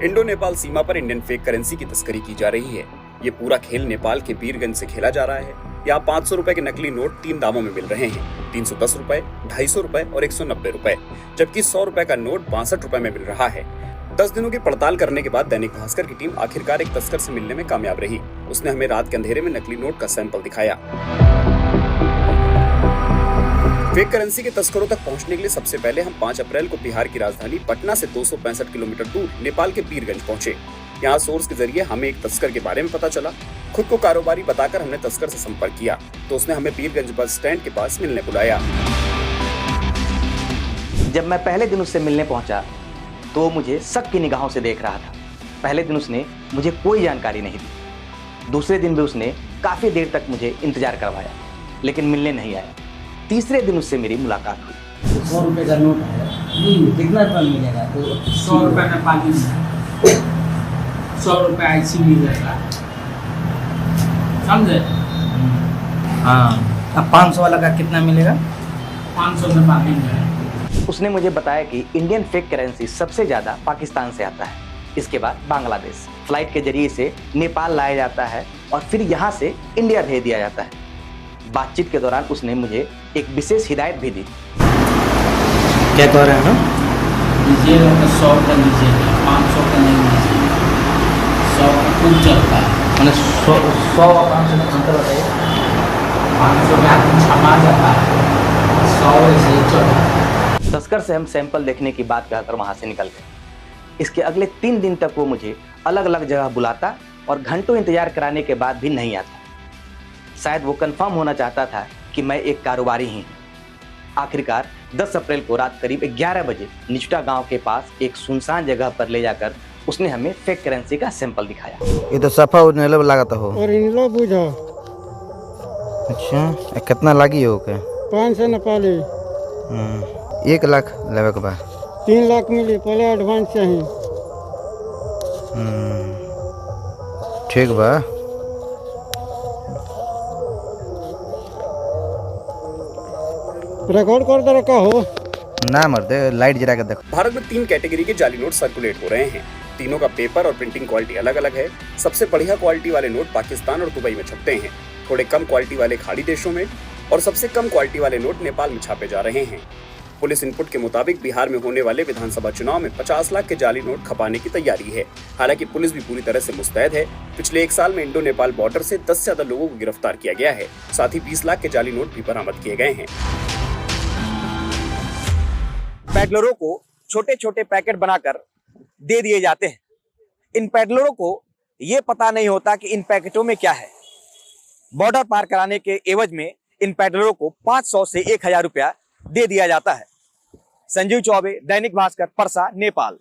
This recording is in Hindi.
इंडो नेपाल सीमा पर इंडियन फेक करेंसी की तस्करी की जा रही है। ये पूरा खेल नेपाल के बीरगंज से खेला जा रहा है। यहाँ 500 रुपए के नकली नोट 3 दामों में मिल रहे हैं, 310 रुपए, 250 रुपए और 190 रुपए, जबकि 100 रुपए का नोट 62 रुपए में मिल रहा है। 10 दिनों की पड़ताल करने के बाद दैनिक भास्कर की टीम आखिरकार एक तस्कर से मिलने में कामयाब रही। उसने हमें रात के अंधेरे में नकली नोट का सैंपल दिखाया। फेक करेंसी के तस्करों तक पहुंचने के लिए सबसे पहले हम 5 अप्रैल को बिहार की राजधानी पटना से 265 किलोमीटर दूर नेपाल के बीरगंज पहुंचे। यहाँ सोर्स के जरिए हमें एक तस्कर के बारे में पता चला। खुद को कारोबारी बताकर हमने तस्कर से संपर्क किया तो उसने हमें बीरगंज बस स्टैंड के पास मिलने बुलाया। जब मैं पहले दिन उससे मिलने पहुंचा तो वो मुझे शक की निगाहों से देख रहा था। पहले दिन उसने मुझे कोई जानकारी नहीं दी। दूसरे दिन भी उसने काफी देर तक मुझे इंतजार करवाया, लेकिन मिलने नहीं आया। तीसरे दिन उससे मेरी मुलाकात हुई। 100 रुपये का नोट है, कितना रुपये मिलेगा? तो 100 रुपये नेपाली में 100 रुपये ऐसी मिलेगा, समझे? हाँ, अब 500 वाला का कितना मिलेगा? 500 नेपाली में। उसने मुझे बताया कि इंडियन फेक करेंसी सबसे ज्यादा पाकिस्तान से आता है, इसके बाद बांग्लादेश। फ्लाइट के जरिए से नेपाल लाया जाता है और फिर यहाँ से इंडिया भेज दिया जाता है। बातचीत के दौरान उसने मुझे एक विशेष हिदायत भी दी। क्या कह रहे हैं? लीजिएगा तो 100 का लीजिएगा, 500 का नहीं लीजिएगा। 100 का खूब चलता है। मैंने 100 और 500 का अंतर बताइए। 500 में आदमी छमा जाता है, 100 ऐसे ही चलता है। तस्कर से हम सैंपल देखने की बात कहकर वहां से निकल गए। इसके अगले 3 दिन तक वो मुझे अलग अलग जगह बुलाता और घंटों इंतजार कराने के बाद भी नहीं आता। शायद वो कंफर्म होना चाहता था कि मैं एक कारोबारी ही हूँ। आखिरकार 10 अप्रैल को रात करीब 11 बजे निचुटा गांव के पास एक सुनसान जगह पर ले जाकर उसने हमें फेक करेंसी का सैंपल दिखाया। ये तो सफा उजनेला लागत हो। और इनलो बुझो। अच्छा, कितना लागी हो के? 500 नेपाली। 1 लाख लेवे के बा। 3 लाख मिली, पहले एडवांस चाहिए। ठीक बा। रिकॉर्ड कर दे रखा हो ना मर्दे, लाइट जरा के देखो। भारत में 3 कैटेगरी के जाली नोट सर्कुलेट हो रहे हैं। तीनों का पेपर और प्रिंटिंग क्वालिटी अलग अलग है। सबसे बढ़िया क्वालिटी वाले नोट पाकिस्तान और दुबई में छपते हैं, थोड़े कम क्वालिटी वाले खाड़ी देशों में, और सबसे कम क्वालिटी वाले नोट नेपाल में छापे जा रहे हैं। पुलिस इनपुट के मुताबिक बिहार में होने वाले विधानसभा चुनाव में 50 लाख के जाली नोट खपाने की तैयारी है। हालांकि पुलिस भी पूरी तरह से मुस्तैद है। पिछले 1 साल में इंडो नेपाल बॉर्डर से 10 से ज्यादा लोगों को गिरफ्तार किया गया है। साथ ही 20 लाख के जाली नोट भी बरामद किए गए हैं। पैडलरों को छोटे छोटे पैकेट बनाकर दे दिए जाते हैं। इन पैडलरों को ये पता नहीं होता कि इन पैकेटों में क्या है। बॉर्डर पार कराने के एवज में इन पैडलरों को 500 से 1000 रुपया दे दिया जाता है। संजीव चौबे, दैनिक भास्कर, परसा, नेपाल।